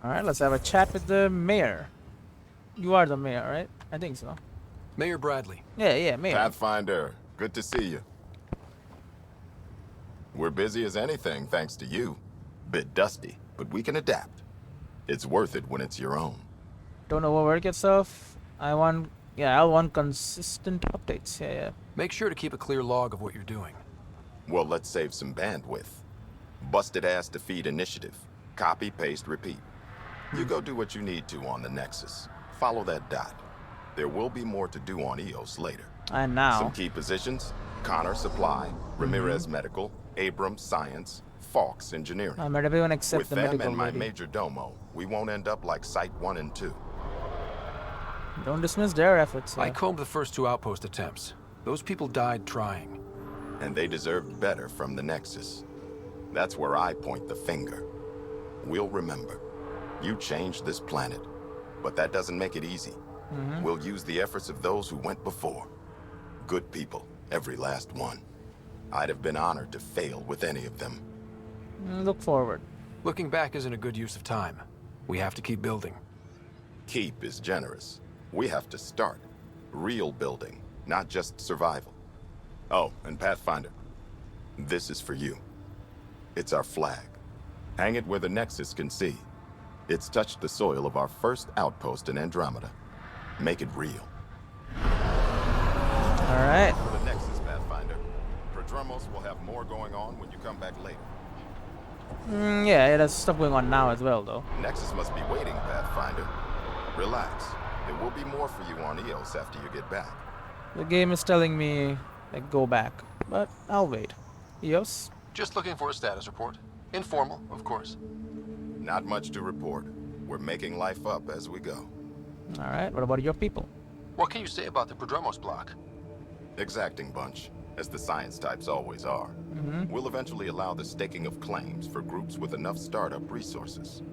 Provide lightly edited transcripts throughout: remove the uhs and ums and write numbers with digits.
All right, let's have a chat with the mayor. You are the mayor, right? I think so. Mayor Bradley. Yeah, mayor. Pathfinder, good to see you. We're busy as anything thanks to you. Bit dusty, but we can adapt. It's worth it when it's your own. Don't overwork yourself. I want consistent updates. Yeah. Make sure to keep a clear log of what you're doing. Well, let's save some bandwidth. Busted ass defeat initiative. Copy, paste, repeat. You go do what you need to on the Nexus. Follow that dot. There will be more to do on EOS later. And now. Some key positions: Connor Supply, Ramirez Medical, Abrams Science, Fawkes Engineering. I met everyone except With the them medical and my lady. major domo, we won't end up like Site 1 and 2. Don't dismiss their efforts. I combed the first 2 outpost attempts. Those people died trying. And they deserved better from the Nexus. That's where I point the finger. We'll remember. You changed this planet, but that doesn't make it easy. We'll use the efforts of those who went before. Good people, every last one. I'd have been honored to fail with any of them. Look forward. Looking back isn't a good use of time. We have to keep building. Keep is generous. We have to start. Real building, not just survival. Oh, and Pathfinder, this is for you. It's our flag. Hang it where the Nexus can see. It's touched the soil of our first outpost in Andromeda. Make it real. All right. For the Nexus, Pathfinder. Prodromos will have more going on when you come back later. Yeah, there's stuff going on now as well, though. Nexus must be waiting, Pathfinder. Relax. There will be more for you on EOS after you get back. The game is telling me, like, go back. But I'll wait. Eos? Just looking for a status report. Informal, of course. Not much to report. We're making life up as we go. All right, what about your people? What can you say about the Prodromos block? Exacting bunch, as the science types always are. We'll eventually allow the staking of claims for groups with enough startup resources.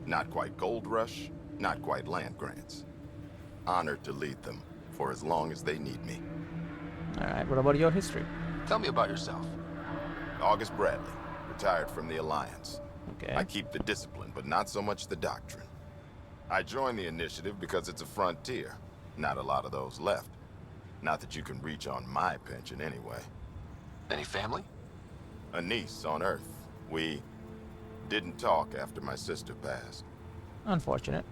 Not quite gold rush, not quite land grants. Honored to lead them for as long as they need me. All right, what about your history? Tell me about yourself. August Bradley, retired from the Alliance. Okay. I keep the discipline, but not so much the doctrine. I joined the initiative because it's a frontier. Not a lot of those left. Not that you can reach on my pension anyway. Any family? A niece on Earth. We didn't talk after my sister passed. Unfortunate.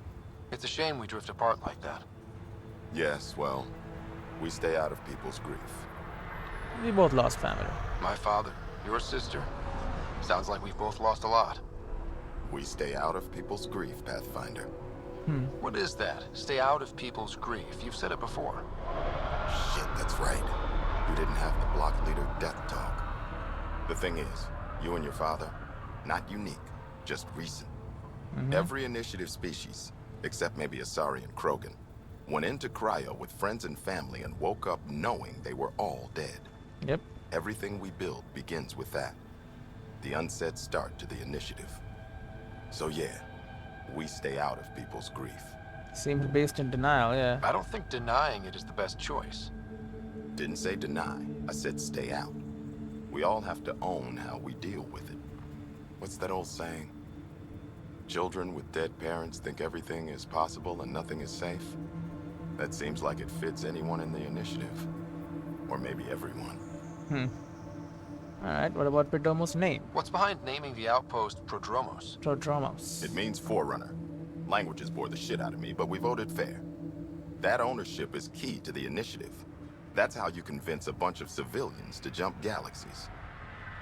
It's a shame we drift apart like that. Yes, well, we stay out of people's grief. We both lost family. My father, your sister. Sounds like we've both lost a lot. We stay out of people's grief, Pathfinder. What is that? Stay out of people's grief. You've said it before. Shit, that's right. We didn't have the block leader death talk. The thing is, you and your father, not unique, just recent. Every initiative species, except maybe Asari and Krogan, went into Cryo with friends and family and woke up knowing they were all dead. Yep. Everything we build begins with that. The unsaid start to the initiative. So yeah, we stay out of people's grief. Seems based in denial, yeah. I don't think denying it is the best choice. Didn't say deny, I said stay out. We all have to own how we deal with it. What's that old saying? Children with dead parents think everything is possible and nothing is safe. That seems like it fits anyone in the initiative. Or maybe everyone. All right, what about Prodromos' name? What's behind naming the outpost Prodromos? Prodromos. It means forerunner. Languages bore the shit out of me, but we voted fair. That ownership is key to the initiative. That's how you convince a bunch of civilians to jump galaxies.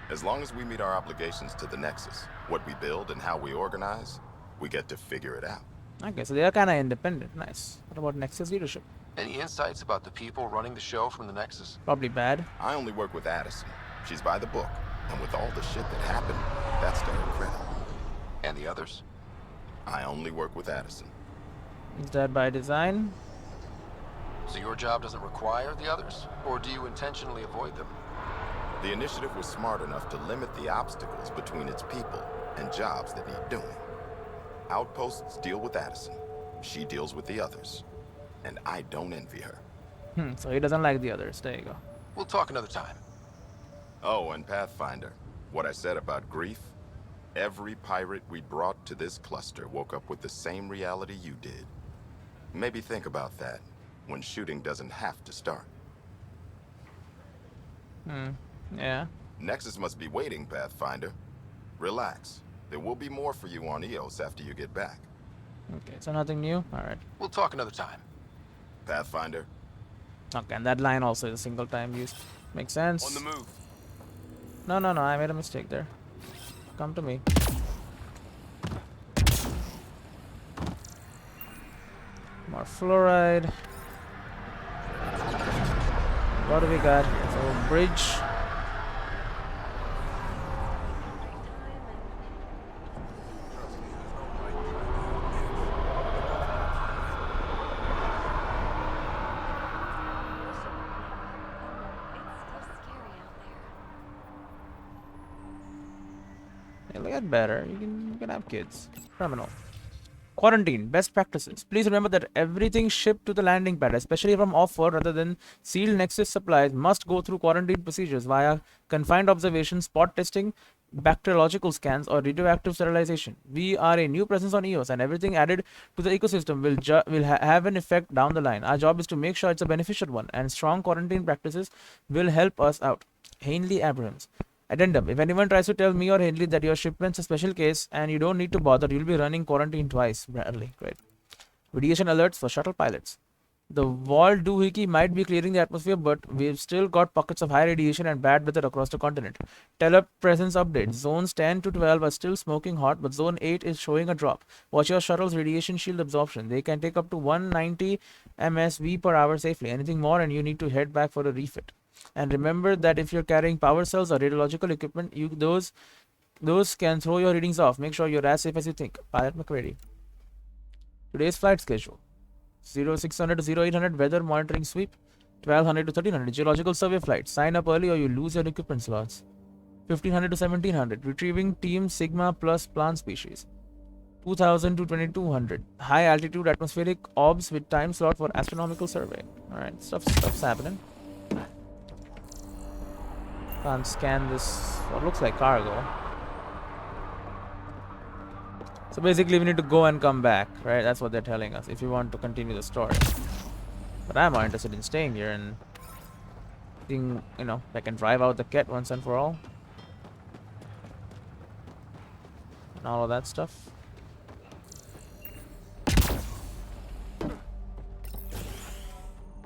As long as we meet our obligations to the Nexus, what we build and how we organize, we get to figure it out. Okay, so they are kind of independent. Nice. What about Nexus Leadership? Any insights about the people running the show from the Nexus? Probably bad. I only work with Addison. She's by the book. And with all the shit that happened, that's to her credit. And the others? I only work with Addison. Is that by design? So your job doesn't require the others? Or do you intentionally avoid them? The initiative was smart enough to limit the obstacles between its people and jobs that need doing. Outposts deal with Addison. She deals with the others. And I don't envy her. So he doesn't like the others. There you go. We'll talk another time. Oh, and Pathfinder, what I said about grief, Every pirate we brought to this cluster woke up with the same reality you did. Maybe think about that when shooting doesn't have to start. Yeah. Nexus must be waiting, Pathfinder. Relax. There will be more for you on Eos after you get back. Okay, so nothing new? Alright. We'll talk another time. Pathfinder? Okay, and that line also is a single time used. Makes sense. On the move. No, I made a mistake there. Come to me. More fluoride. What do we got here? So, bridge. It'll get better. You can have kids. Criminal. Quarantine. Best practices. Please remember that everything shipped to the landing pad, especially from off-world rather than sealed Nexus supplies, must go through quarantine procedures via confined observation, spot testing, bacteriological scans, or radioactive sterilization. We are a new presence on EOS, and everything added to the ecosystem will have an effect down the line. Our job is to make sure it's a beneficial one, and strong quarantine practices will help us out. Ainley Abrams. Addendum. If anyone tries to tell me or Hindley that your shipment's a special case and you don't need to bother, you'll be running quarantine twice. Bradley. Great. Radiation alerts for shuttle pilots. The wall doohickey might be clearing the atmosphere, but we've still got pockets of high radiation and bad weather across the continent. Telepresence update. Zones 10 to 12 are still smoking hot, but Zone 8 is showing a drop. Watch your shuttle's radiation shield absorption. They can take up to 190 MSV per hour safely. Anything more and you need to head back for a refit. And remember that if you're carrying power cells or radiological equipment, those can throw your readings off. Make sure you're as safe as you think. Pilot McCready. Today's flight schedule. 0600 to 0800 weather monitoring sweep. 1200 to 1300 geological survey flight. Sign up early or you lose your equipment slots. 1500 to 1700 retrieving team Sigma plus plant species. 2000 to 2200 high altitude atmospheric orbs with time slot for astronomical survey. Alright, stuff's happening. Can't scan this, what looks like cargo. So basically we need to go and come back, right? That's what they're telling us if you want to continue the story. But I'm more interested in staying here and seeing, you know, if I can drive out the cat once and for all. And all of that stuff.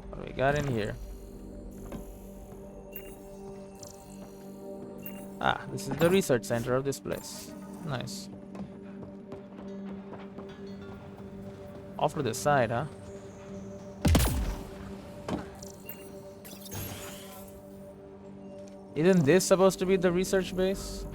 What do we got in here? Ah, this is the research center of this place. Nice. Off to the side, huh? Isn't this supposed to be the research base?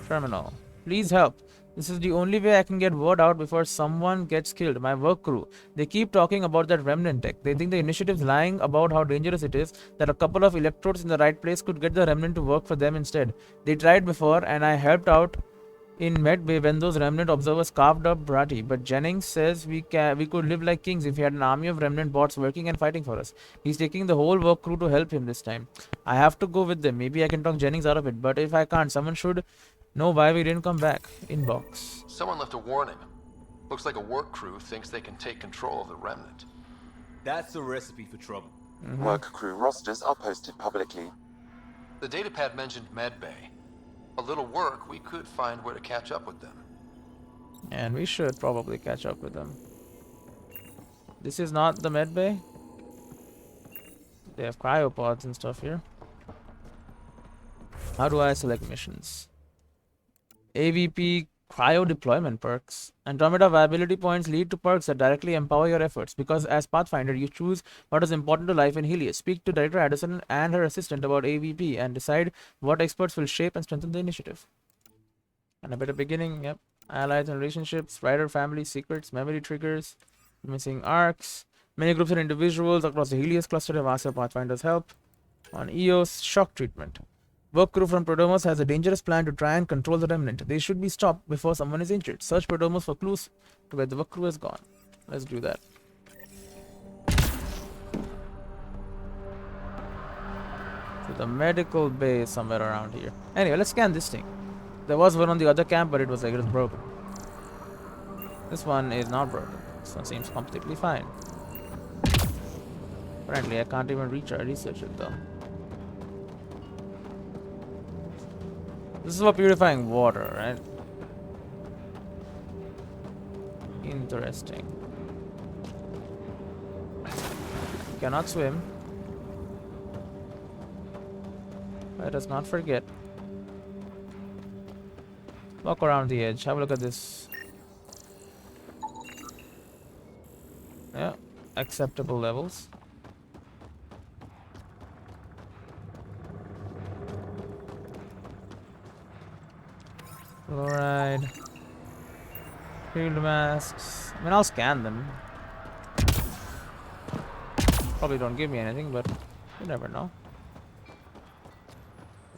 Terminal. Please help. This is the only way I can get word out before someone gets killed. My work crew. They keep talking about that remnant tech. They think the initiative's lying about how dangerous it is, that a couple of electrodes in the right place could get the remnant to work for them instead. They tried before, and I helped out in Medbay when those remnant observers carved up Bratty. But Jennings says we could live like kings if we had an army of remnant bots working and fighting for us. He's taking the whole work crew to help him this time. I have to go with them. Maybe I can talk Jennings out of it. But if I can't, someone should know why we didn't come back. Inbox. Someone left a warning. Looks like a work crew thinks they can take control of the remnant. That's a recipe for trouble. Work crew rosters are posted publicly. The datapad mentioned Medbay. A little work, we could find where to catch up with them. And we should probably catch up with them. This is not the medbay. They have cryopods and stuff here. How do I select missions? AVP cryo deployment perks. Andromeda viability points lead to perks that directly empower your efforts. Because as Pathfinder, you choose what is important to life in Helios. Speak to Director Addison and her assistant about AVP and decide what experts will shape and strengthen the initiative. And a bit of beginning, yep. Allies and relationships, writer family secrets, memory triggers, missing arcs. Many groups and individuals across the Helios cluster have asked for Pathfinder's help. On EOS, shock treatment. Work crew from Prodomos has a dangerous plan to try and control the remnant. They should be stopped before someone is injured. Search Prodomos for clues to where the work crew has gone. Let's do that. The medical bay is somewhere around here. Anyway, let's scan this thing. There was one on the other camp, but it was broken. This one is not broken. This one seems completely fine. Apparently, I can't even research it though. This is for purifying water, right? Interesting. Cannot swim. Let us not forget. Walk around the edge. Have a look at this. Yeah, acceptable levels. Fluoride. Field masks. I mean, I'll scan them. Probably don't give me anything, but you never know.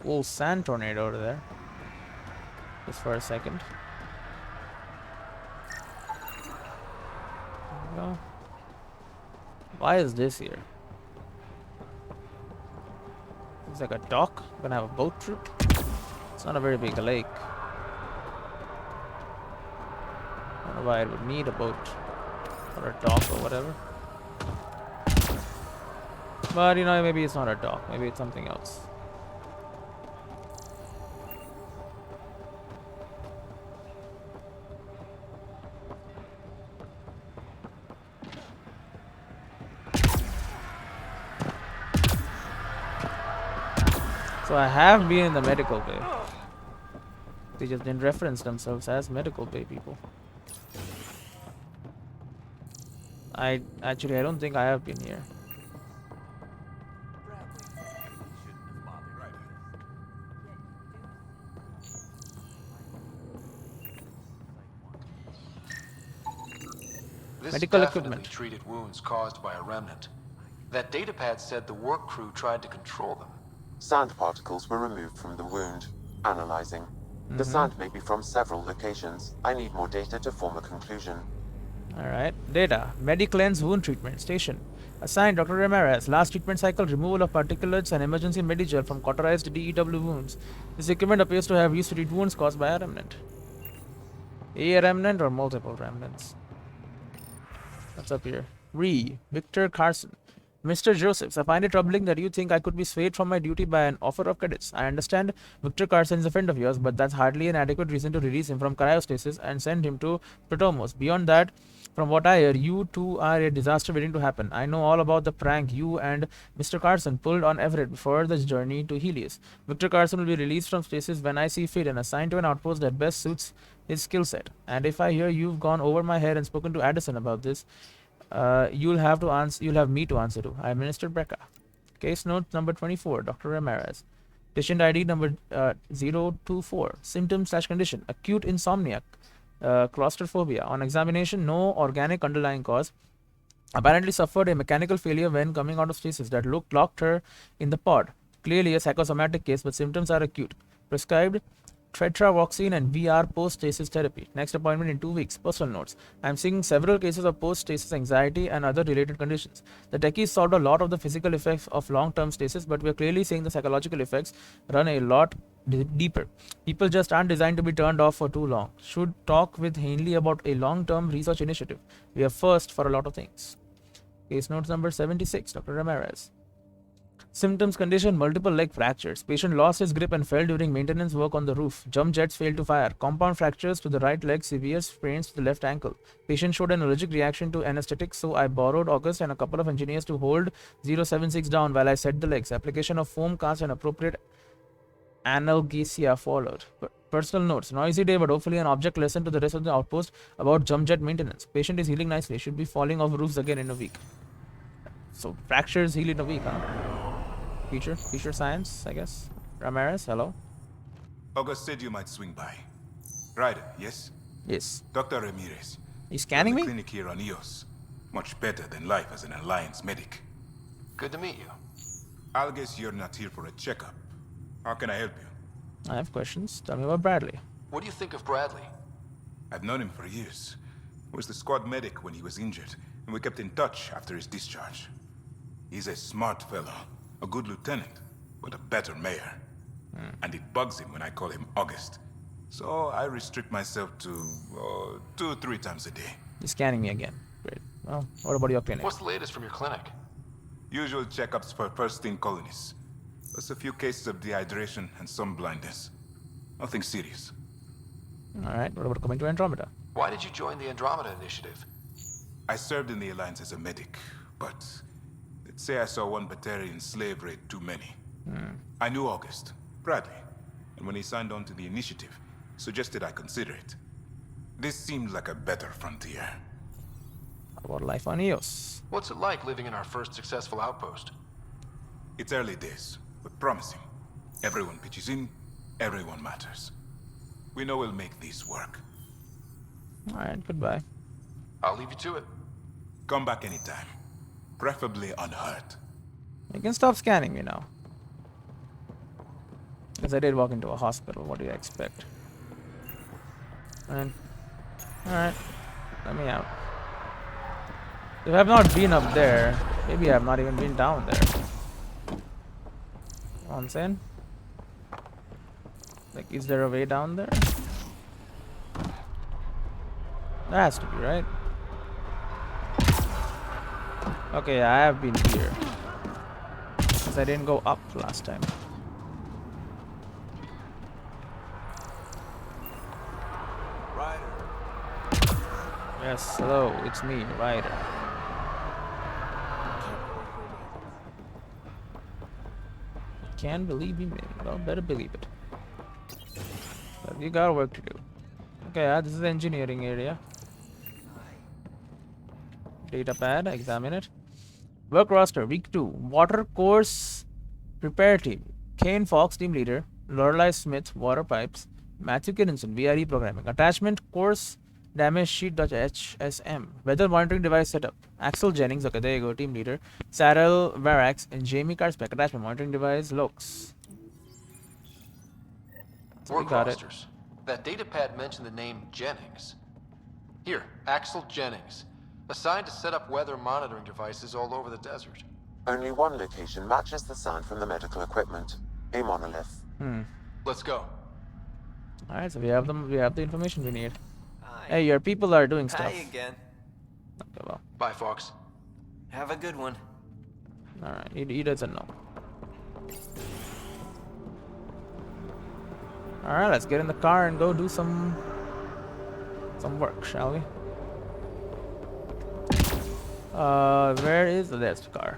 Little sand tornado over there. Just for a second. There we go. Why is this here? It's like a dock. We're gonna have a boat trip. It's not a very big lake. I don't know why it would need a boat or a dock or whatever. But you know, maybe it's not a dock. Maybe it's something else. So I have been in the medical bay. They just didn't reference themselves as medical bay people. I don't think I have been here. This Medical definitely equipment. treated wounds caused by a remnant. That datapad said the work crew tried to control them. Sand particles were removed from the wound. Analyzing. The sand may be from several locations. I need more data to form a conclusion. Alright. Data. Mediclens wound treatment station. Assigned Dr. Ramirez. Last treatment cycle, removal of particulates and emergency Medigel from cauterized DEW wounds. This equipment appears to have used to treat wounds caused by a remnant. A remnant or multiple remnants? What's up here? Victor Carson. Mr. Josephs, I find it troubling that you think I could be swayed from my duty by an offer of credits. I understand Victor Carson is a friend of yours, but that's hardly an adequate reason to release him from cryostasis and send him to Protomos. Beyond that, from what I hear, you two are a disaster waiting to happen. I know all about the prank you and Mr. Carson pulled on Everett before the journey to Helios. Victor Carson will be released from stasis when I see fit and assigned to an outpost that best suits his skill set. And if I hear you've gone over my head and spoken to Addison about this, you'll have me to answer to. I am Minister Brecca. Case note number 24, Dr. Ramirez. Patient ID number 024. Symptom/condition: acute insomnia, claustrophobia. On examination, no organic underlying cause. Apparently suffered a mechanical failure when coming out of stasis that locked her in the pod. Clearly a psychosomatic case, but symptoms are acute. Prescribed tetravoxine and VR post-stasis therapy. Next appointment in 2 weeks. Personal notes. I am seeing several cases of post-stasis anxiety and other related conditions. The techies solved a lot of the physical effects of long-term stasis, but we are clearly seeing the psychological effects run a lot deeper. People just aren't designed to be turned off for too long. Should talk with Ainley about a long-term research initiative. We are first for a lot of things. Case notes number 76, Dr. Ramirez. Symptoms: condition, multiple leg fractures. Patient lost his grip and fell during maintenance work on the roof. Jump jets failed to fire. Compound fractures to the right leg, severe sprains to the left ankle. Patient showed an allergic reaction to anesthetics, so I borrowed August and a couple of engineers to hold 076 down while I set the legs. Application of foam cast and appropriate analgesia followed. Personal notes: noisy day, but hopefully an object lesson to the rest of the outpost about jump jet maintenance. Patient is healing nicely. Should be falling off roofs again in a week. So fractures heal in a week, huh? Future science, I guess. Ramirez, hello. August said you might swing by. Ryder, yes? Yes. Dr. Ramirez. You scanning Run the me? clinic here on EOS. Much better than life as an Alliance medic. Good to meet you. I'll guess you're not here for a checkup. How can I help you? I have questions. Tell me about Bradley. What do you think of Bradley? I've known him for years. He was the squad medic when he was injured, and we kept in touch after his discharge. He's a smart fellow, a good lieutenant. but a better mayor. And it bugs him when I call him August. So I restrict myself to 2-3 times a day. You're scanning me again. Great. Well, what about your clinic? What's the latest from your clinic? Usual checkups for first-in colonies. Plus a few cases of dehydration and some blindness. Nothing serious. Alright, what about coming to Andromeda? Why did you join the Andromeda Initiative? I served in the Alliance as a medic, but let's say I saw one Batarian slave raid too many. I knew August, Bradley, and when he signed on to the initiative, suggested I consider it. This seemed like a better frontier. What about life on Eos? What's it like living in our first successful outpost? It's early days, but promising. Everyone pitches in, everyone matters. We know we'll make this work. Alright, goodbye. I'll leave you to it. Come back anytime. Preferably unhurt. You can stop scanning me now. Because I did walk into a hospital, what do you expect? Alright, let me out. If I have not been up there, maybe I have not even been down there. You know what I'm saying? Like, is there a way down there? There has to be, right? Okay, I have been here. Because I didn't go up last time. Ryder. Yes, hello, it's me, Ryder. Can't believe you made it. Well, better believe it. But you got work to do. Okay, this is the engineering area. Data pad, examine it. Work roster, week 2. Water course repair team. Kane Fox, team leader. Lorelei Smith, water pipes. Matthew Kinninson, VRE programming. Attachment, course damage sheet.hsm. Weather monitoring device setup. Axel Jennings, okay, there you go, team leader. Sarel Varax and Jamie Carspec. Attachment monitoring device, Lokes. So we Work got it. rosters. That data pad mentioned the name Jennings. Here, Axel Jennings. Assigned to set up weather monitoring devices all over the desert. Only one location matches the sound from the medical equipment. A monolith. Let's go. Alright, so we have the information we need. Hey, your people are doing stuff. Hi again. Okay, well. Bye, Fox. Have a good one. Alright, he doesn't know. Alright, let's get in the car and go do some work, shall we? Where is there's the car.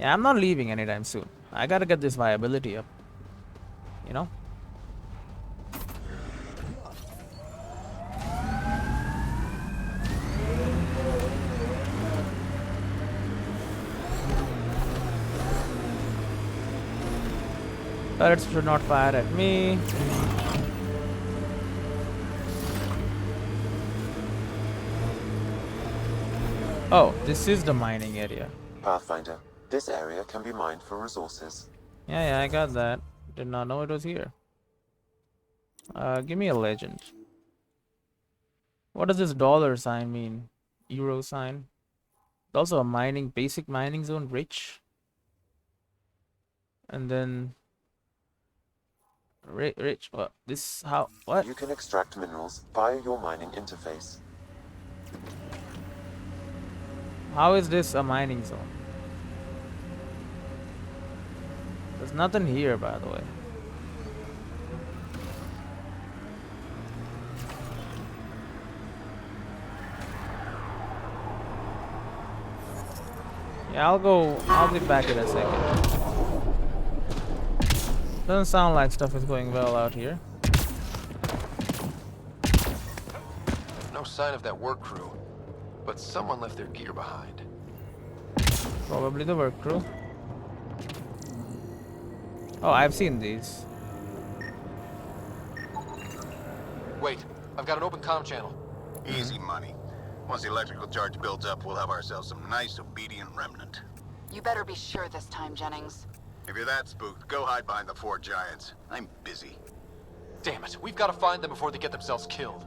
Yeah, I'm not leaving anytime soon. I gotta get this viability up. You know? Turrets should not fire at me. Oh, this is the mining area. Pathfinder. This area can be mined for resources. Yeah, I got that. Did not know it was here. Give me a legend. What does this dollar sign mean? Euro sign. It's also a basic mining zone, rich. And then rich. What? This how? What? You can extract minerals via your mining interface. How is this a mining zone? There's nothing here, by the way. Yeah, I'll be back in a second. Doesn't sound like stuff is going well out here. No sign of that work crew, but someone left their gear behind. Probably the work crew. Oh, I've seen these. Wait, I've got an open comm channel. Easy money. Once the electrical charge builds up, we'll have ourselves some nice, obedient remnant. You better be sure this time, Jennings. If you're that spooked, go hide behind the 4 giants. I'm busy. Damn it, we've got to find them before they get themselves killed.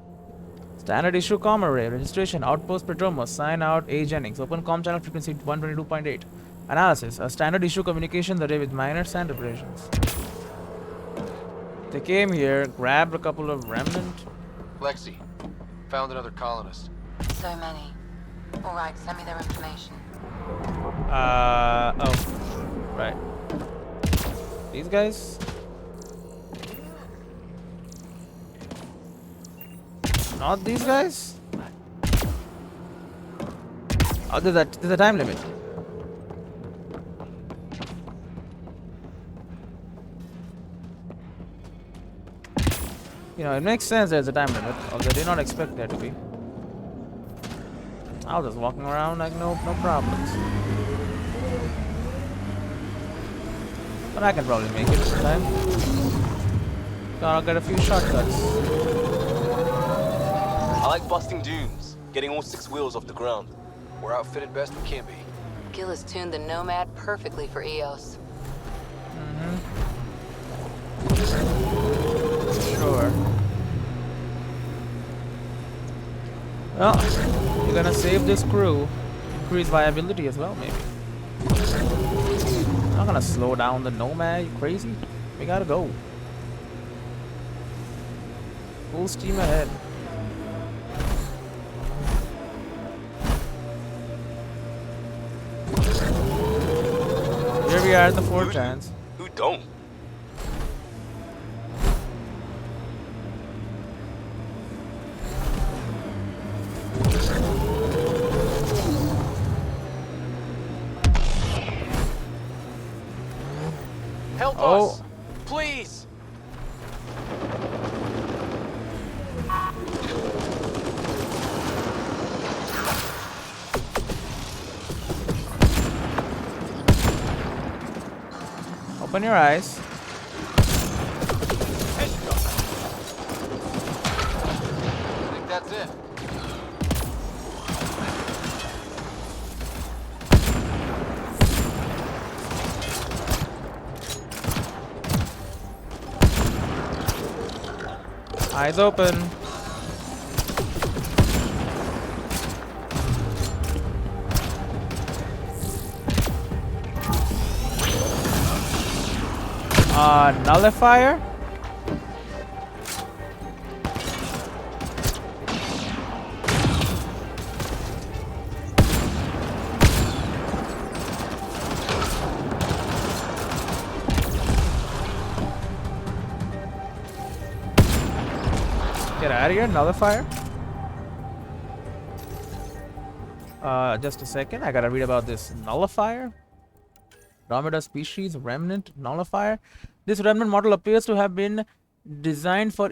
Standard issue comm array. Registration. Outpost Petromos. Sign out A Jennings. Open comm channel frequency 122.8. Analysis. A standard issue communications array with minor sand operations. They came here, grabbed a couple of remnant. Lexi, found another colonist. So many. Alright, send me their information. Oh. Right. These guys? Not these guys? Oh, there's a time limit. You know, it makes sense there's a time limit, although I did not expect there to be. I was just walking around like no problems. But I can probably make it this time. Gotta get a few shortcuts. I like busting dunes, getting all 6 wheels off the ground. We're outfitted best we can be. Gil has tuned the Nomad perfectly for EOS. Sure. Well, you're gonna save this crew. Increase viability as well, maybe. I'm not gonna slow down the Nomad, you crazy? We gotta go. Full steam ahead. Here we are at the 4 chance. Who don't? Help Oh. us! Please! Open your eyes. I think that's it. Eyes open. Nullifier? Get out of here, Nullifier. Just a second. I gotta read about this Nullifier. Andromeda species, remnant, Nullifier. This remnant model appears to have been designed for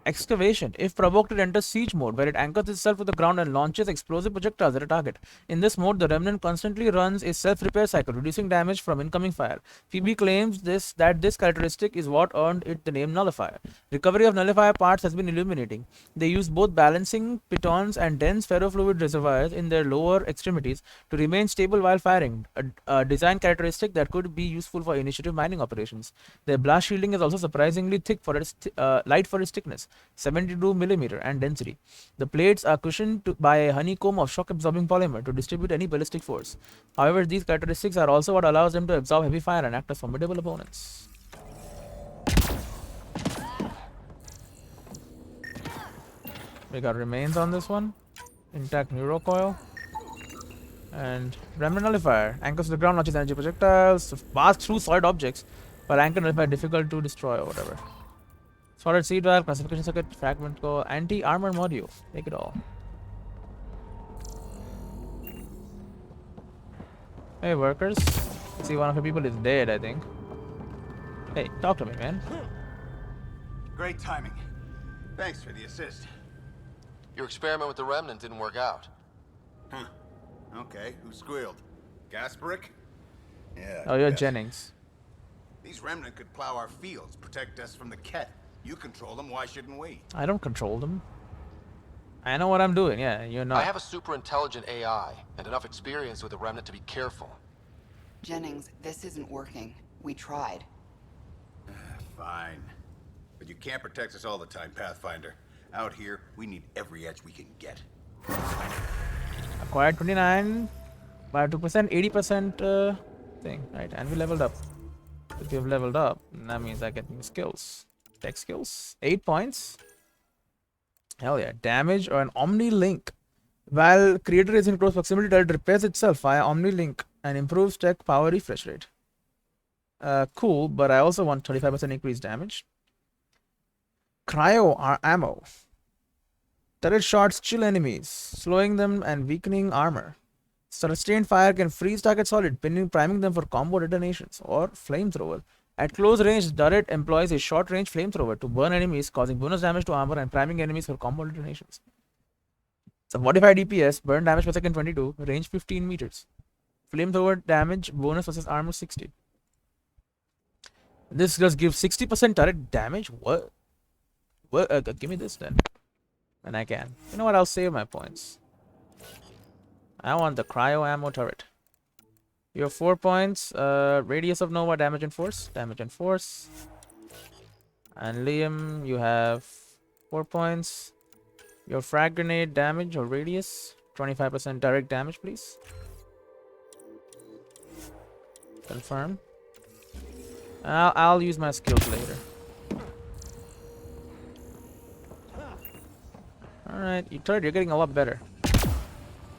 excavation. If provoked, it enters siege mode, where it anchors itself to the ground and launches explosive projectiles at a target. In this mode, the remnant constantly runs a self-repair cycle, reducing damage from incoming fire. Phoebe claims that this characteristic is what earned it the name Nullifier. Recovery of Nullifier parts has been illuminating. They use both balancing pitons and dense ferrofluid reservoirs in their lower extremities to remain stable while firing, a design characteristic that could be useful for initiative mining operations. Their blast shielding is also surprisingly thick for its light for its thickness, 72mm, and density. The plates are cushioned by a honeycomb of shock-absorbing polymer to distribute any ballistic force. However, these characteristics are also what allows them to absorb heavy fire and act as formidable opponents. We got remains on this one. Intact neurocoil. And remnant nullifier. Anchors to the ground, launches energy projectiles, pass through solid objects, but anchor nullifier difficult to destroy or whatever. Solid seed valve, classification circuit, fragment core, anti-armor module. Take it all. Hey workers. See, one of the people is dead, I think. Hey, talk to me, man. Great timing. Thanks for the assist. Your experiment with the remnant didn't work out. Huh. Okay, who squealed? Gasparic? Yeah. Oh, you're yes. Jennings. These remnant could plow our fields, protect us from the Ket. You control them, why shouldn't we? I don't control them. I know what I'm doing, yeah, you're not. I have a super intelligent AI and enough experience with the remnant to be careful. Jennings, this isn't working. We tried. Fine. But you can't protect us all the time, Pathfinder. Out here, we need every edge we can get. Acquired 29 by 2%, 80% thing, right? And we leveled up. If you've leveled up, that means I get new skills. Tech skills. 8 points. Hell yeah. Damage or an Omni Link. While creator is in close proximity, it repairs itself via Omni Link and improves tech power refresh rate. Cool, but I also want 35% increased damage. Cryo ammo. Turret shots chill enemies, slowing them and weakening armor. Sustained fire can freeze target solid, priming them for combo detonations. Or flamethrower. At close range, turret employs a short-range flamethrower to burn enemies, causing bonus damage to armor and priming enemies for combo detonations. So 45 DPS, burn damage per second 22, range 15 meters. Flamethrower damage bonus versus armor 60. This just gives 60% turret damage. What? Give me this then. And I can. You know what? I'll save my points. I want the cryo ammo turret. You have 4 points. Radius of Nova, damage and force. Damage and force. And Liam, you have 4 points. Your frag grenade damage or radius. 25% direct damage, please. Confirm. I'll use my skills later. Alright, you're getting a lot better.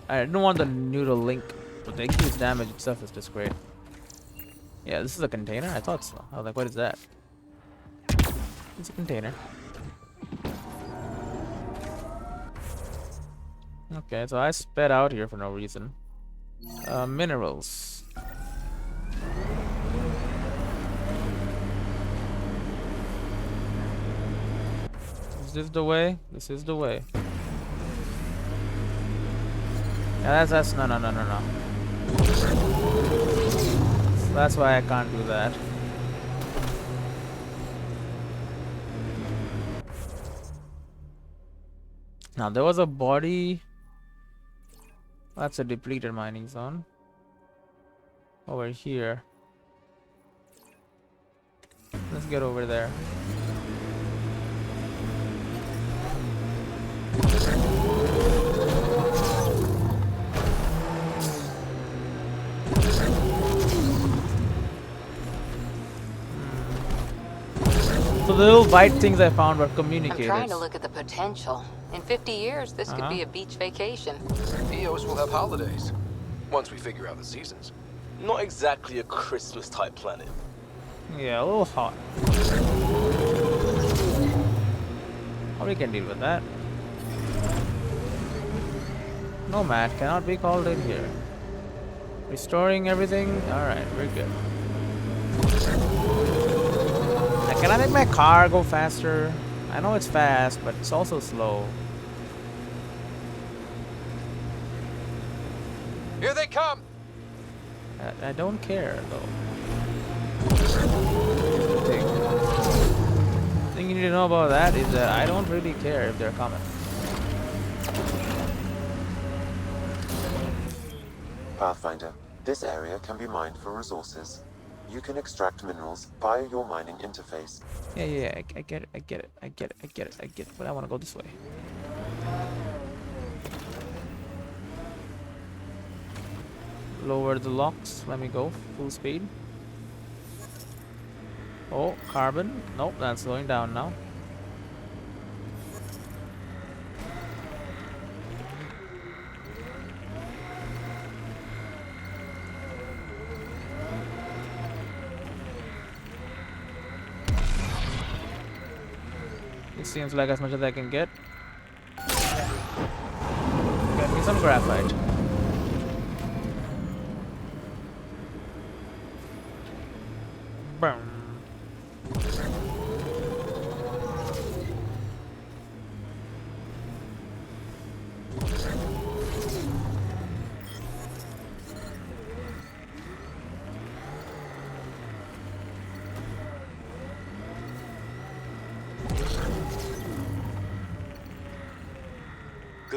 I don't want the noodle link, but the increased damage itself is just great. Yeah, this is a container? I thought so. I was like, what is that? It's a container. Okay, so I sped out here for no reason. Minerals. Is this the way? This is the way. Yeah, that's no. That's why I can't do that. Now there was a body. That's a depleted mining zone. Over here. Let's get over there. So the little white things I found were communicators. I'm trying to look at the potential. In 50 years, this could be a beach vacation. EOS will have holidays. Once we figure out the seasons. Not exactly a Christmas type planet. Yeah, a little hot. How we can deal with that? Nomad cannot be called in here. Restoring everything? Alright, we're good. Can I make my car go faster? I know it's fast, but it's also slow. Here they come! I don't care, though. The thing you need to know about that is that I don't really care if they're coming. Pathfinder, this area can be mined for resources. You can extract minerals via your mining interface. Yeah, I get it. But I want to go this way. Lower the locks. Let me go. Full speed. Oh, carbon. Nope, that's slowing down now. It seems like as much as I can get. Get me some graphite. Boom.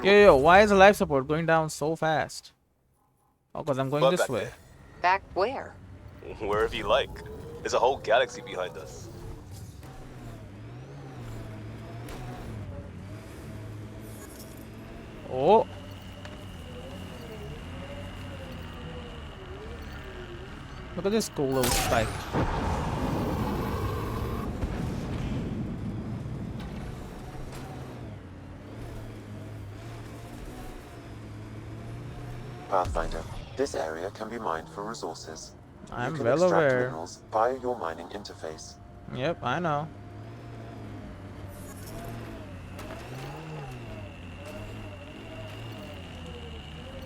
Yo, why is the life support going down so fast? Oh, because I'm going this way. Back where? Wherever you like. There's a whole galaxy behind us. Oh. Look at this cool little spike. Pathfinder, this area can be mined for resources. I'm you can well extract aware. minerals via your mining interface. Yep, I know.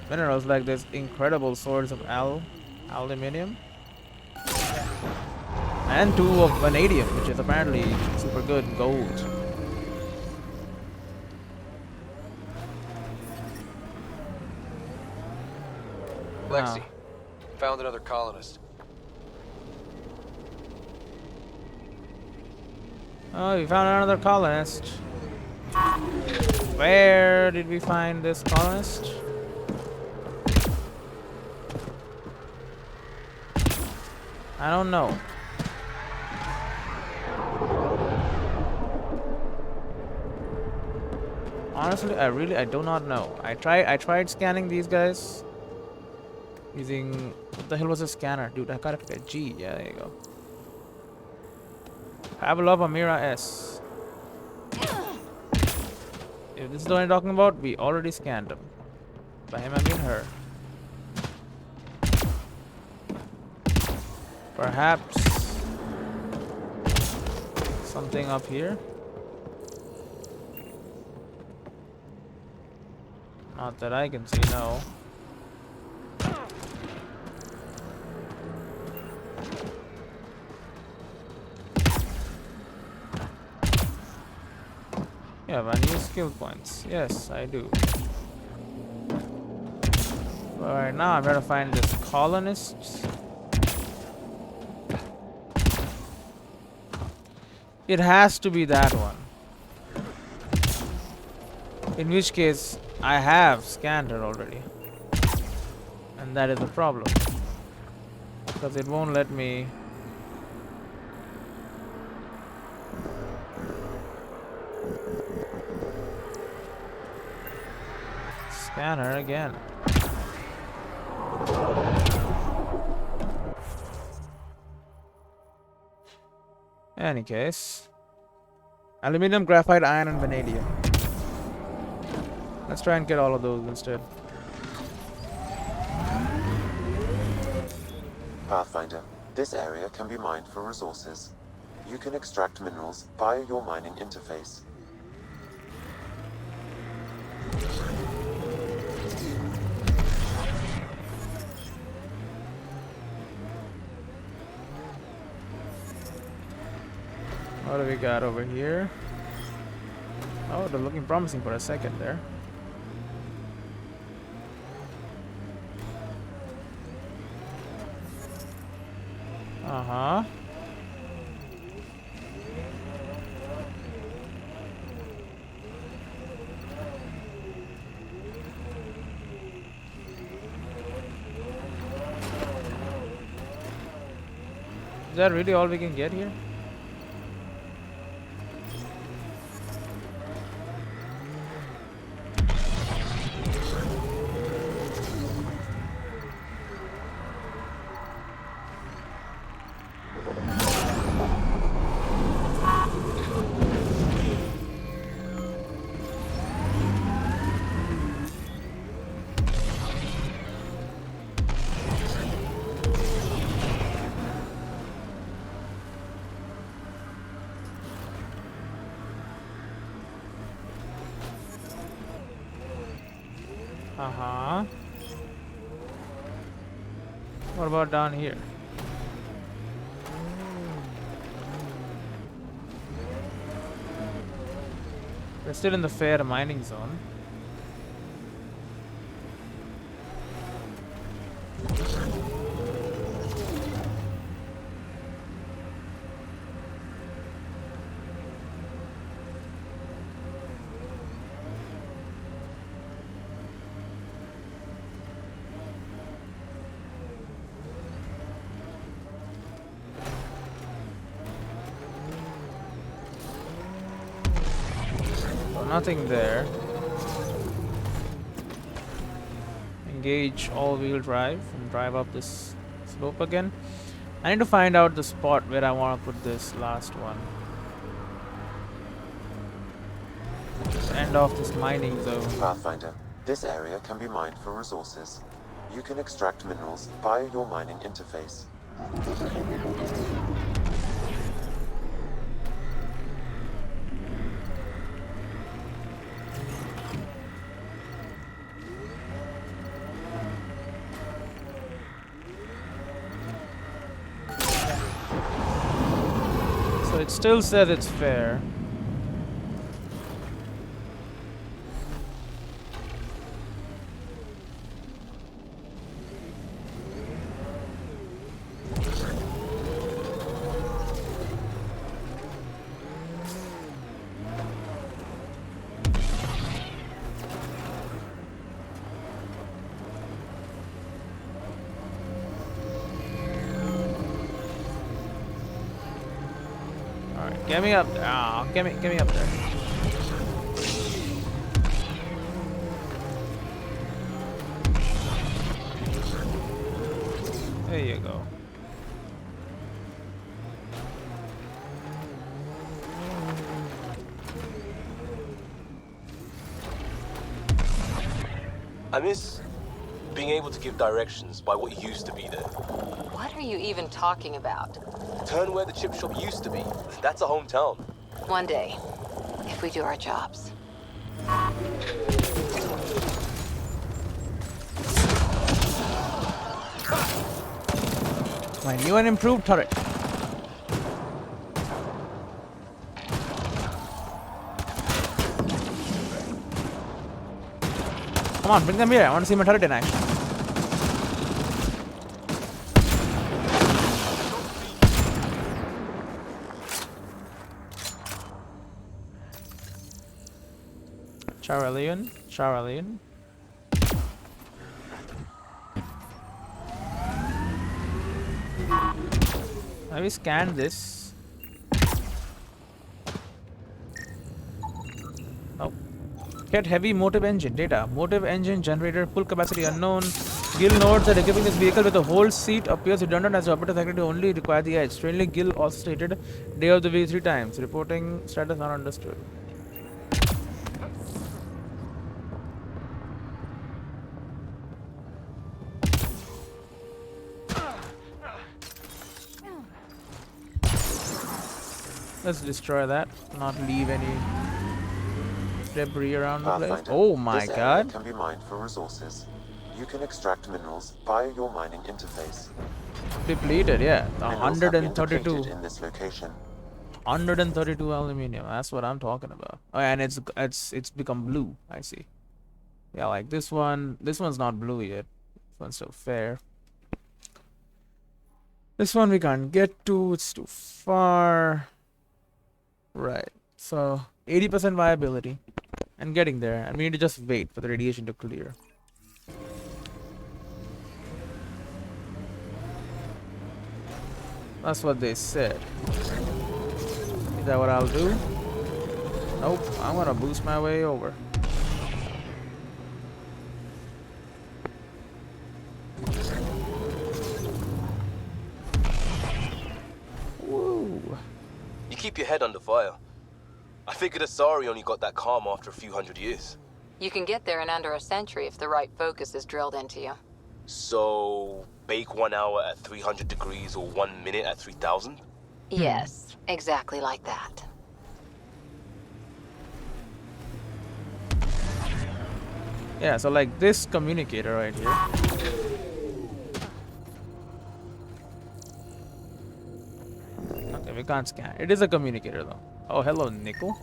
Minerals like this incredible swords of aluminium and 2 of vanadium, which is apparently super good gold. Lexi, found another colonist. Oh, we found another colonist. Where did we find this colonist? I don't know. Honestly, I do not know. I tried scanning these guys using, what the hell was a scanner? Dude, I gotta forget. G, yeah, there you go. Pavlov Amira S. If this is the one I'm talking about, we already scanned him. By him, I mean her. Perhaps something up here. Not that I can see, no. Yeah, I need skill points. Yes, I do. Alright, now I'm trying to find this colonist. It has to be that one. In which case, I have scanned her already. And that is the problem. Because it won't let me... scan her again. Any case. Aluminum, graphite, iron, and vanadium. Let's try and get all of those instead. Pathfinder, this area can be mined for resources. You can extract minerals via your mining interface. What do we got over here? Oh, they're looking promising for a second there. Uh-huh. Is that really all we can get here? Uh-huh. What about down here? We're still in the fair mining zone. Nothing there. Engage all-wheel drive and drive up this slope again. I need to find out the spot where I want to put this last one. End off this mining zone. Pathfinder, this area can be mined for resources. You can extract minerals via your mining interface. So it still says it's fair. Get me up there. Ah, get me up there. There you go. I miss being able to give directions by what used to be there. What are you even talking about? Turn where the chip shop used to be. That's a hometown. One day, if we do our jobs. My new and improved turret. Come on, bring them here. I want to see my turret in action. Charalian. Have we scanned this? Nope. Get heavy motive engine data. Motive engine generator, full capacity unknown. Gill notes that equipping this vehicle with a whole seat appears redundant as the operator's activity only require the edge. Strangely, Gill also stated day of the week 3 times. Reporting status not understood. Let's destroy that. Not leave any debris around the place. Oh my this god. Area can be mined for resources. You can extract minerals via your mining interface. Depleted, yeah. Minerals have been 132. depleted in this location. 132 aluminium. That's what I'm talking about. Oh, and it's become blue. I see. Yeah, like this one. This one's not blue yet. This one's still fair. This one we can't get to. It's too far. Right. So 80% viability, and getting there. And we need to just wait for the radiation to clear. That's what they said. Is that what I'll do? Nope. I'm gonna boost my way over. Woo. You keep your head under fire. I figured Asari only got that calm after a few hundred years. You can get there in under a century if the right focus is drilled into you. So, bake 1 hour at 300 degrees or 1 minute at 3,000? Yes, exactly like that. Yeah, so like this communicator right here. Okay, we can't scan. It is a communicator though. Oh, hello, nickel.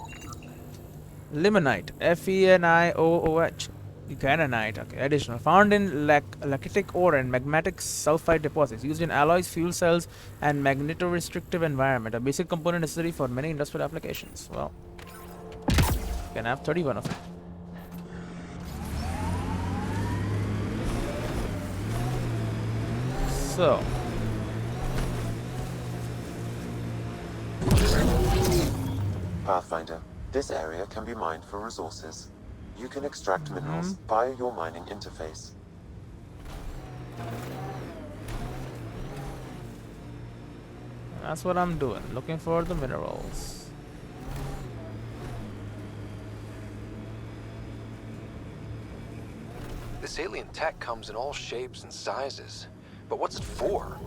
Limonite. F-E-N-I-O-O-H. Eucanonite. Okay, additional. Found in lacitic ore and magmatic sulfide deposits. Used in alloys, fuel cells, and magnetorestrictive environment. A basic component necessary for many industrial applications. Well, can have 31 of them. So. Pathfinder, this area can be mined for resources. You can extract minerals via your mining interface. That's what I'm doing. Looking for the minerals. This alien tech comes in all shapes and sizes. But what's it for?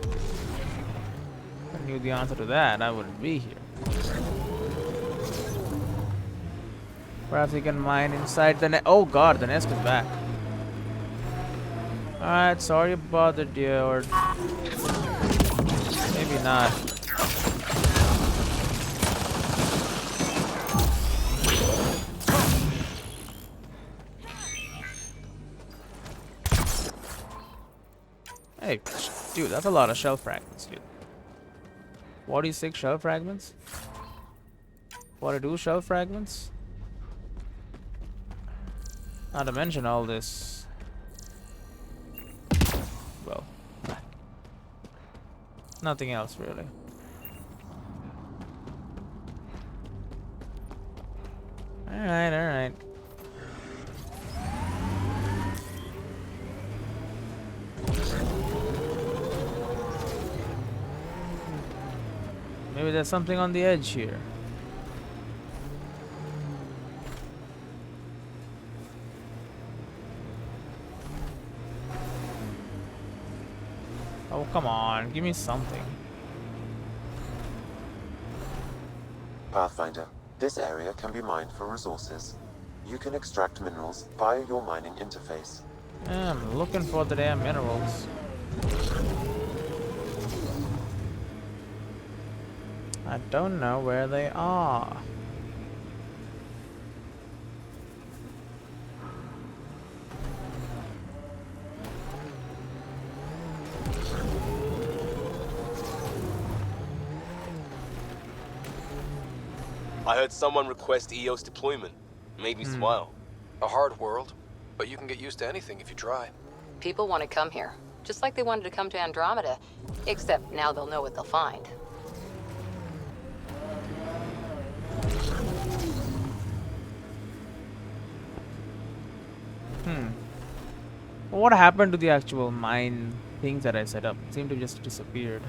If I knew the answer to that, I wouldn't be here. Perhaps we can mine inside the nest. Oh god, the nest is back. Alright, sorry about the deer, or maybe not. Hey, dude, that's a lot of shell fragments, dude. 46 shell fragments? 42 shell fragments? Not to mention all this. Well, nothing else really. Alright, alright. Maybe there's something on the edge here. Oh, come on. Give me something. Pathfinder, this area can be mined for resources. You can extract minerals via your mining interface. Yeah, I'm looking for the damn minerals. I don't know where they are. I heard someone request EOS deployment. Made me smile. A hard world, but you can get used to anything if you try. People want to come here, just like they wanted to come to Andromeda, except now they'll know what they'll find. What happened to the actual mine things that I set up? It seemed to just disappeared.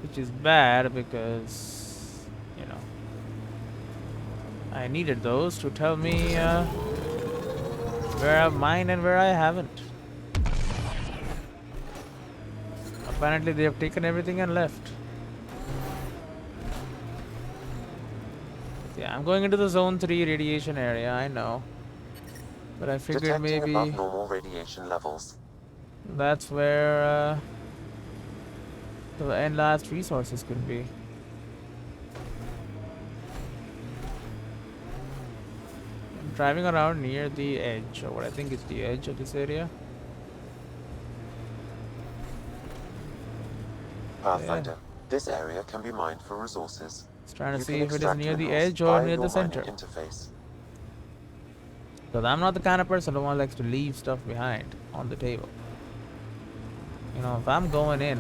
Which is bad because, you know, I needed those to tell me where I've mined and where I haven't. Apparently they have taken everything and left. Yeah, I'm going into the Zone 3 radiation area, I know. But I figured Detecting maybe above normal radiation levels. that's where the end last resources could be. I'm driving around near the edge, or what I think is the edge of this area. Pathfinder, this area can be mined for resources. Just trying to You see can if it is extract near the minerals edge or via near your the center. mining interface. Because I'm not the kind of person who likes to leave stuff behind on the table. You know, if I'm going in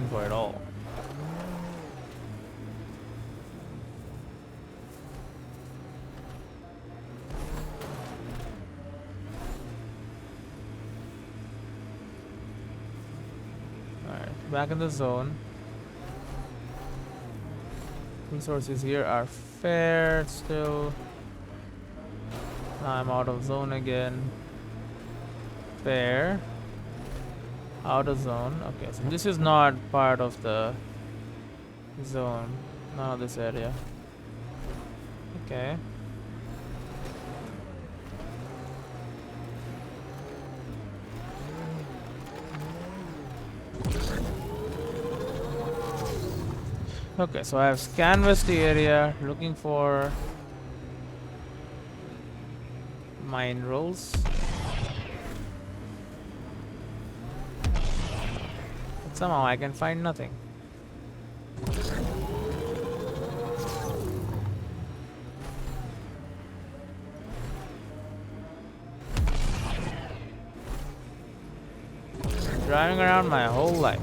for it all. Alright, back in the zone. Resources here are fair still. Now I'm out of zone again. Fair. Out of zone. Okay, so this is not part of the zone. None of this area. Okay. Okay, so I have canvassed the area looking for mine rolls. But somehow I can find nothing. Driving around my whole life.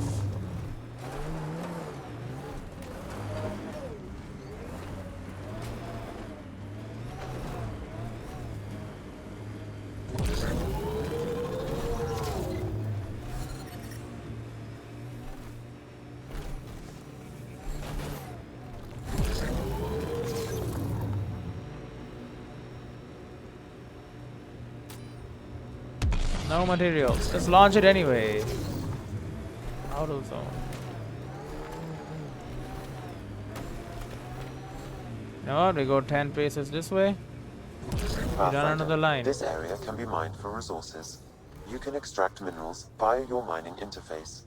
No materials. Just launch it anyway. Out of zone. You know what? We go 10 paces this way. We run another line. This area can be mined for resources. You can extract minerals via your mining interface.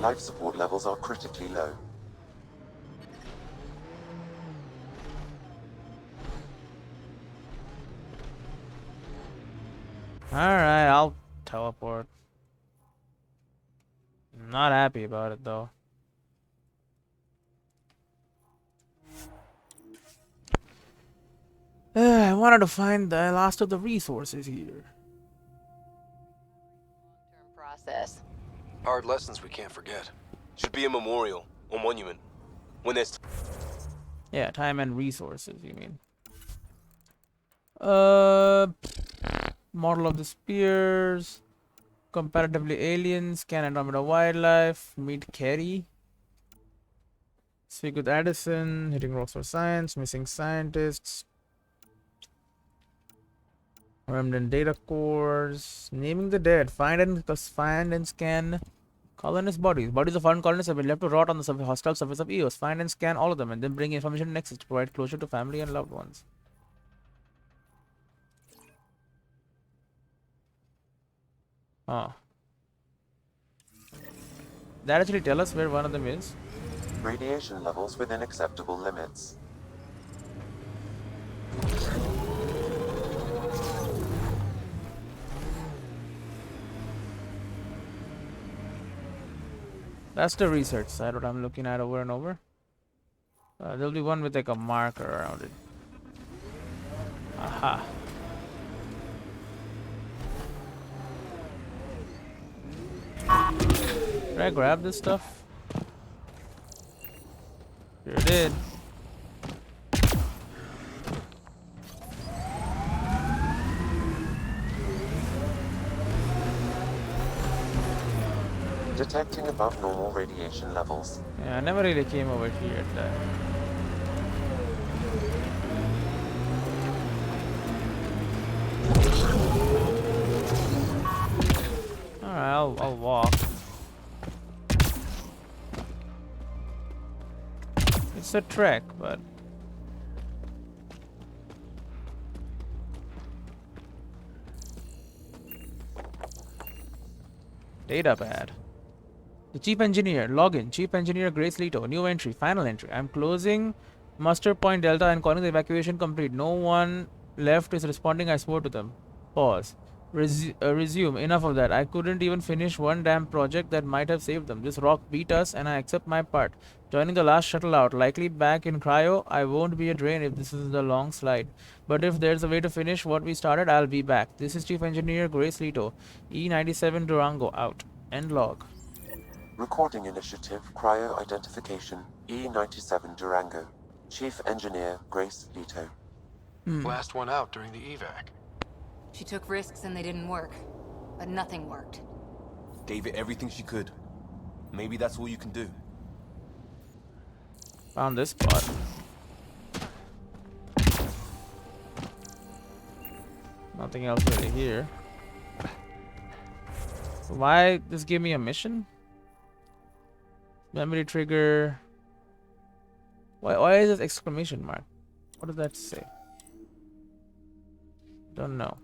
Life support levels are critically low. Alright, I'll teleport. Not happy about it though. I wanted to find the last of the resources here. Term process. Hard lessons we can't forget. Should be a memorial or monument. When there's Yeah, time and resources, you mean. Model of the spears. Comparatively aliens. Scan Andromeda wildlife. Meet Kerry. Speak with Addison. Hitting rocks for science. Missing scientists. Remnant data cores. Naming the dead. Find and scan colonist bodies. Bodies of foreign colonists have been left to rot on the hostile surface of Eos. Find and scan all of them and then bring information to Nexus to provide closure to family and loved ones. Oh. That actually tell us where one of them is? Radiation levels within acceptable limits. That's the research side, what I'm looking at over and over. There'll be one with like a marker around it. Aha. Did I grab this stuff? Sure did. Detecting above normal radiation levels. Yeah, I never really came over here at that. Alright, I'll walk. It's a trek, but data pad. The chief engineer, login, chief engineer Grace Leto, new entry, final entry. I'm closing muster point Delta and calling the evacuation complete. No one left is responding. I swore to them. Pause. Resume. Enough of that. I couldn't even finish one damn project that might have saved them. This rock beat us and I accept my part. Joining the last shuttle out, likely back in Cryo. I won't be a drain if this is the long slide. But if there's a way to finish what we started, I'll be back. This is Chief Engineer Grace Leto. E97 Durango out. End log. Recording initiative, cryo identification, E97 Durango. Chief Engineer Grace Leto. Last one out during the evac. She took risks and they didn't work. But nothing worked. gave it everything she could. Maybe that's all you can do. Found this spot. Nothing else really here. Why this give me a mission? Memory trigger. Why is this exclamation mark? What does that say? Don't know.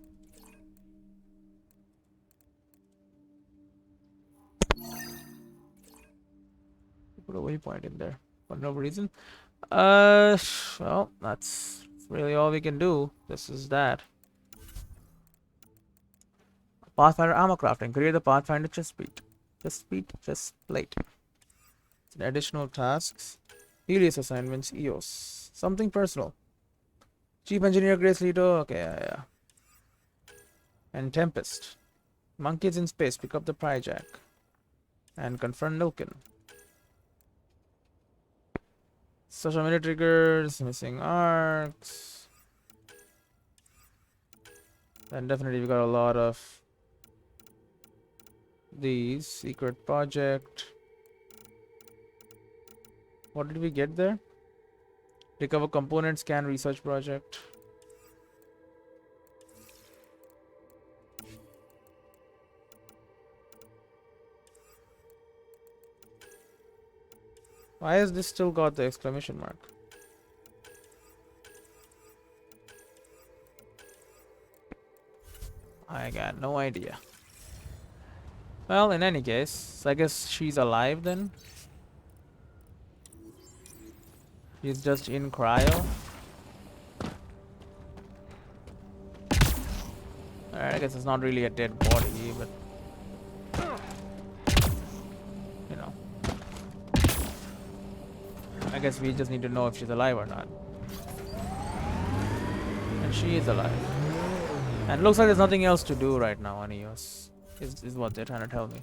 Put a waypoint in there for no reason. Well, that's really all we can do. This is that. Pathfinder armor crafting. Create the Pathfinder chest plate. Chest plate. Additional tasks. Helios assignments. EOS. Something personal. Chief Engineer Grace Leto. Okay, yeah. And Tempest. Monkeys in space. Pick up the Pryjack. And confront Nilkin. Social media triggers. Missing arcs. And definitely we got a lot of These secret project. What did we get there? Recover components, scan research project. Why has this still got the exclamation mark? I got no idea. Well, in any case, I guess she's alive then. She's just in cryo. Alright, I guess it's not really a dead body, but you know. I guess we just need to know if she's alive or not. And she is alive. And looks like there's nothing else to do right now on EOS. Is what they're trying to tell me.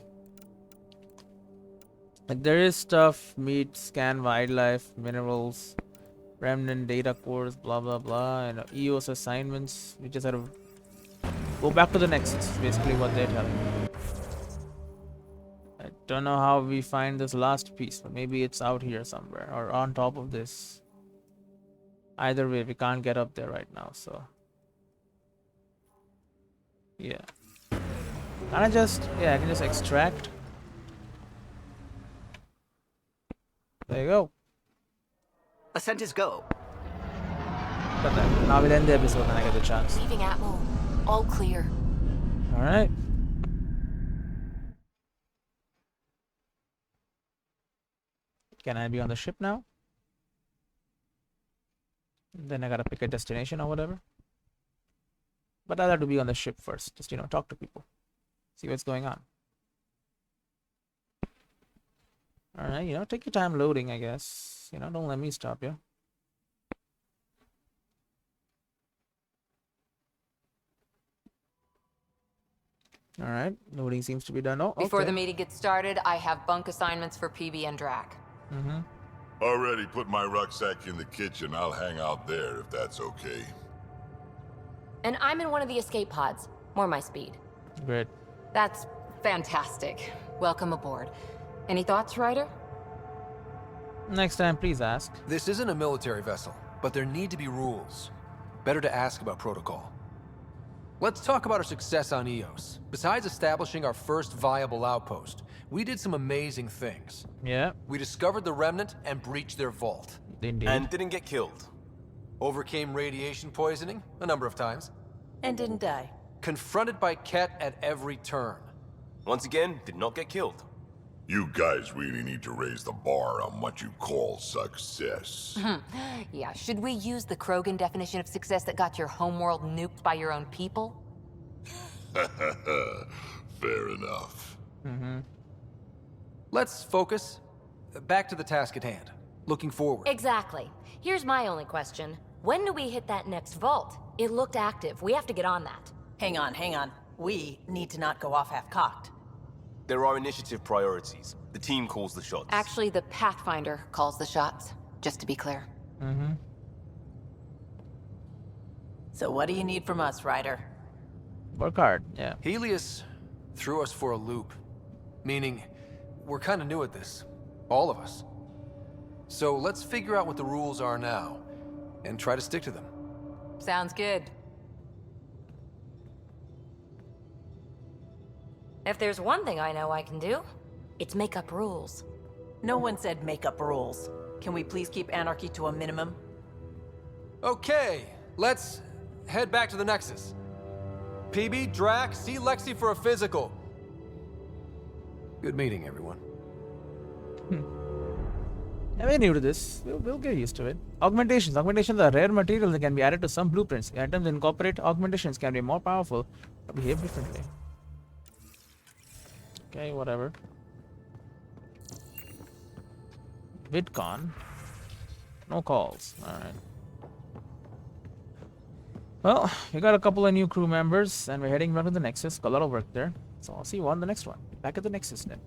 Like there is stuff, meat, scan wildlife, minerals, remnant data cores, blah blah blah, and EOS assignments. We just have to go back to the Nexus, basically what they're telling me. I don't know how we find this last piece, but maybe it's out here somewhere or on top of this. Either way, we can't get up there right now, so yeah. Can I just, yeah, I can just extract. There you go. Ascent is go. Got that. Now we'll end the episode when I get the chance. Leaving Atmo. All clear. Alright. Can I be on the ship now? Then I gotta pick a destination or whatever. But I'd have to be on the ship first. Just, you know, talk to people. See what's going on. Alright, you know, take your time loading, I guess. You know, don't let me stop you. Alright, loading seems to be done. Oh, Before okay. the meeting gets started, I have bunk assignments for PB and Drac. Already put my rucksack in the kitchen. I'll hang out there if that's okay. And I'm in one of the escape pods. More my speed. Great. That's fantastic. Welcome aboard. Any thoughts, Ryder? Next time, please ask. This isn't a military vessel, but there need to be rules. Better to ask about protocol. Let's talk about our success on EOS. Besides establishing our first viable outpost, we did some amazing things. Yeah. We discovered the Remnant and breached their vault. Indeed. And didn't get killed. Overcame radiation poisoning a number of times. And didn't die. Confronted by Ket at every turn. Once again, did not get killed. You guys really need to raise the bar on what you call success. Yeah, should we use the Krogan definition of success that got your homeworld nuked by your own people? Fair enough. Let's focus. Back to the task at hand. Looking forward. Exactly. Here's my only question. When do we hit that next vault? It looked active. We have to get on that. Hang on. We need to not go off half-cocked. There are initiative priorities. The team calls the shots. Actually, the Pathfinder calls the shots, just to be clear. So what do you need from us, Ryder? Work hard, yeah. Helios threw us for a loop. Meaning, we're kind of new at this. All of us. So let's figure out what the rules are now, and try to stick to them. Sounds good. If there's one thing I know I can do, it's make up rules. No one said make up rules. Can we please keep anarchy to a minimum? Okay, let's head back to the Nexus. PB, Drac, see Lexi for a physical. Good meeting, everyone. Yeah, we're new to this. We'll get used to it. Augmentations. Augmentations are rare materials that can be added to some blueprints. Items that incorporate augmentations can be more powerful or behave differently. Okay, whatever. VidCon. No calls. Alright. Well, we got a couple of new crew members and we're heading back to the Nexus. Got a lot of work there. So I'll see you on the next one. Back at the Nexus then.